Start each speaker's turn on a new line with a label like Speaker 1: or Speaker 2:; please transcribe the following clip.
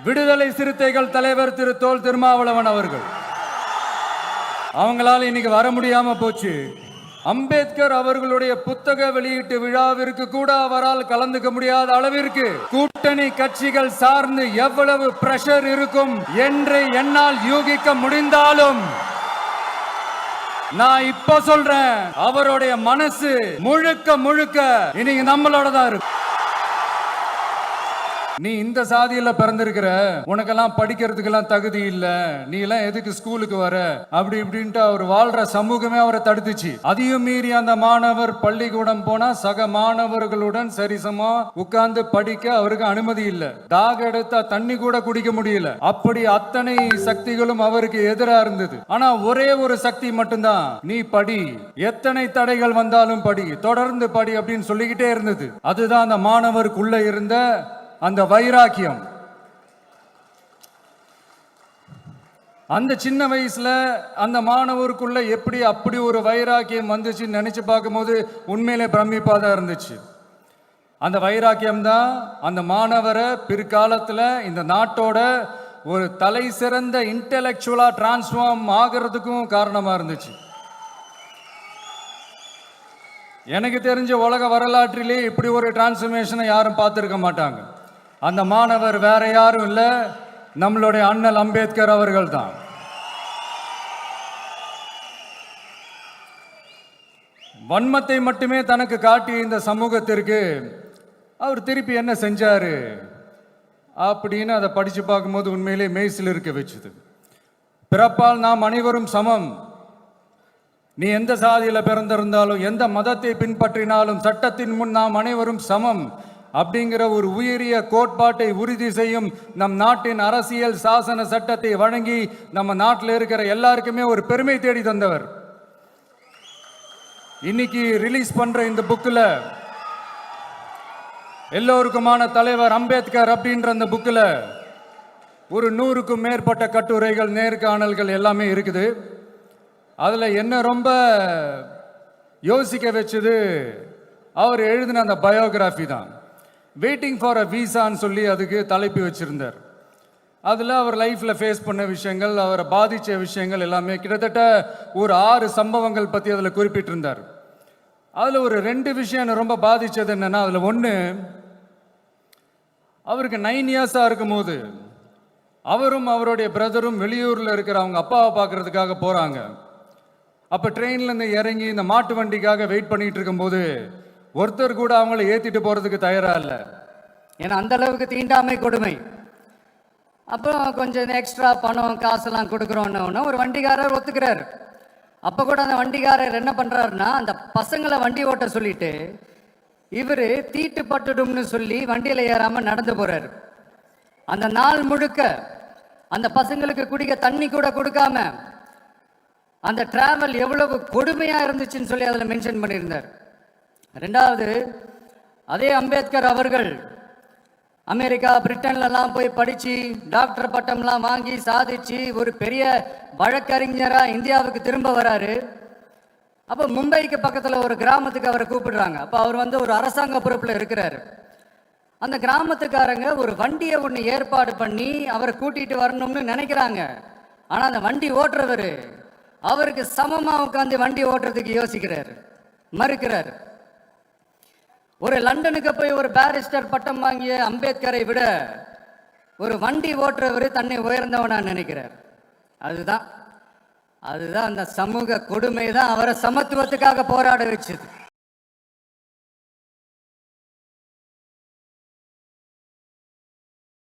Speaker 1: விடுதலை சிறுத்தைகள் தலைவர் திரு தொல் திருமாவளவன் அவர்கள். அவங்களால இன்னைக்கு வர முடியாம போச்சு. அம்பேத்கர் அவர்களுடைய புத்தக வெளியீட்டு விழாவிற்கு கூட அவரால் கலந்துக்க முடியாத அளவிற்கு கூட்டணி கட்சிகள் சார்ந்து எவ்வளவு பிரஷர் இருக்கும் என்று என்னால் யூகிக்க முடிந்தாலும் நான் இப்ப சொல்றேன், அவருடைய மனசு முழுக்க முழுக்க இன்னைக்கு நம்மளோட தான் இருக்கு. நீ இந்த சாதியில பிறந்திருக்கிற, உனக்கெல்லாம் படிக்கிறதுக்கெல்லாம் தகுதி இல்ல, நீ எல்லாம் எதுக்கு ஸ்கூலுக்கு வர அப்படி இப்படின்ட்டு அவர் வாழ்ற சமூகமே அவரை தடுத்துச்சு. அதையும் மீறி அந்த மாணவர் பள்ளிக்கூடம் போனா சக மாணவர்களுடன் சரிசமா உட்கார்ந்து படிக்க அவருக்கு அனுமதி இல்ல. தாக எடுத்தா தண்ணி கூட குடிக்க முடியல. அப்படி அத்தனை சக்திகளும் அவருக்கு எதிரா இருந்தது. ஆனா ஒரே ஒரு சக்தி மட்டும்தான், நீ படி, எத்தனை தடைகள் வந்தாலும் படி, தொடர்ந்து படி அப்படின்னு சொல்லிக்கிட்டே இருந்தது. அதுதான் அந்த மாணவருக்குள்ள இருந்த அந்த வைராக்கியம். அந்த சின்ன வயசுல அந்த மாணவருக்குள்ள எப்படி அப்படி ஒரு வைராக்கியம் வந்துச்சுன்னு நினைச்சு பார்க்கும்போது உண்மையிலே பிரமிப்பா தான் இருந்துச்சு. அந்த வைராக்கியம் தான் அந்த மாணவரை பிற்காலத்தில் இந்த நாட்டோட ஒரு தலை சிறந்த இன்டெலெக்சுவலா டிரான்ஸ்ஃபார்ம் ஆகிறதுக்கும் காரணமா இருந்துச்சு. எனக்கு தெரிஞ்ச உலக வரலாற்றிலே இப்படி ஒரு டிரான்ஸ்ஃபர்மேஷனை யாரும் பார்த்துருக்க மாட்டாங்க. அந்த மாணவர் வேற யாரும் இல்லை, நம்மளுடைய அண்ணல் அம்பேத்கர் அவர்கள் தான். வன்மத்தை மட்டுமே தனக்கு காட்டி இந்த சமூகத்திற்கு அவர் திருப்பி என்ன செஞ்சாரு அப்படின்னு அதை படிச்சு பார்க்கும்போது உண்மையிலே மெய்சில் இருக்க வச்சுது. பிறப்பால் நாம் அனைவரும் சமம், நீ எந்த சாதியில பிறந்திருந்தாலும் எந்த மதத்தை பின்பற்றினாலும் சட்டத்தின் முன் நாம் அனைவரும் சமம் அப்படிங்கிற ஒரு உயரிய கோட்பாட்டை உறுதி செய்யும் நம் நாட்டின் அரசியல் சாசன சட்டத்தை வழங்கி நம்ம நாட்டில் இருக்கிற எல்லாருக்குமே ஒரு பெருமை தேடி தந்தவர். இன்னைக்கு ரிலீஸ் பண்ற இந்த புக்கில் எல்லோருக்குமான தலைவர் அம்பேத்கர் அப்படின்ற அந்த புக்கில் ஒரு 100க்கும் மேற்பட்ட கட்டுரைகள், நேர்காணல்கள் எல்லாமே இருக்குது. அதில் என்ன ரொம்ப யோசிக்க வச்சது அவர் எழுதின அந்த பயோகிராஃபி தான். வெயிட்டிங் ஃபார் அ வீசான்னு சொல்லி அதுக்கு தலைப்பு வச்சிருந்தார். அதில் அவர் லைஃப்பில் ஃபேஸ் பண்ண விஷயங்கள், அவரை பாதித்த விஷயங்கள் எல்லாமே கிட்டத்தட்ட ஒரு 6 சம்பவங்கள் பற்றி அதில் குறிப்பிட்டிருந்தார். அதில் ஒரு 2 விஷயம் ரொம்ப பாதித்தது என்னென்னா, அதில் ஒன்று, அவருக்கு 9 இயர்ஸாக இருக்கும்போது அவரும் அவருடைய பிரதரும் வெளியூரில் இருக்கிற அவங்க அப்பாவை பார்க்கறதுக்காக போகிறாங்க. அப்போ ட்ரெயின்லேருந்து இறங்கி இந்த மாட்டு வண்டிக்காக வெயிட் பண்ணிட்டு இருக்கும்போது ஒருத்தர் கூட அவங்கள ஏற்றிட்டு போகிறதுக்கு தயாராக இல்லை.
Speaker 2: ஏன்னா அந்த அளவுக்கு தீண்டாமை கொடுமை. அப்புறம் கொஞ்சம் எக்ஸ்ட்ரா பணம் காசெல்லாம் கொடுக்குறோன்னு ஒரு வண்டிக்காரர் ஒத்துக்கிறார். அப்போ கூட அந்த வண்டிக்காரர் என்ன பண்ணுறாருன்னா, அந்த பசங்களை வண்டி ஓட்ட சொல்லிட்டு இவர் தீட்டு பட்டுடும்னு சொல்லி வண்டியில் ஏறாமல் நடந்து போகிறார். அந்த நாள் முழுக்க அந்த பசங்களுக்கு குடிக்க தண்ணி கூட கொடுக்காம அந்த டிராவல் எவ்வளவு கொடுமையாக இருந்துச்சுன்னு சொல்லி அதில் மென்ஷன் பண்ணியிருந்தார். 2வது, அதே அம்பேத்கர் அவர்கள் அமெரிக்கா பிரிட்டன்லலாம் போய் படித்து டாக்டர் பட்டம்லாம் வாங்கி சாதிச்சு ஒரு பெரிய வழக்கறிஞராக இந்தியாவுக்கு திரும்ப வராரு. அப்போ மும்பைக்கு பக்கத்தில் ஒரு கிராமத்துக்கு அவரை கூப்பிடுறாங்க. அப்போ அவர் ஒரு அரசாங்க பொறுப்பில் இருக்கிறாரு. அந்த கிராமத்துக்காரங்க ஒரு வண்டியை ஒன்று ஏற்பாடு பண்ணி அவரை கூட்டிகிட்டு வரணும்னு நினைக்கிறாங்க. ஆனால் அந்த வண்டி ஓட்டுறவர் அவருக்கு சமமாக உட்காந்து வண்டி ஓட்டுறதுக்கு யோசிக்கிறார், மறுக்கிறார். ஒரு லண்டனுக்கு போய் ஒரு பாரிஸ்டர் பட்டம் வாங்கிய அம்பேத்கரை விட ஒரு வண்டி ஓட்டுறவர் தன்னை உயர்ந்தவனா நினைக்கிறார். அதுதான் அந்த சமூக கொடுமை தான் அவரை சமத்துவத்துக்காக போராட வச்சது.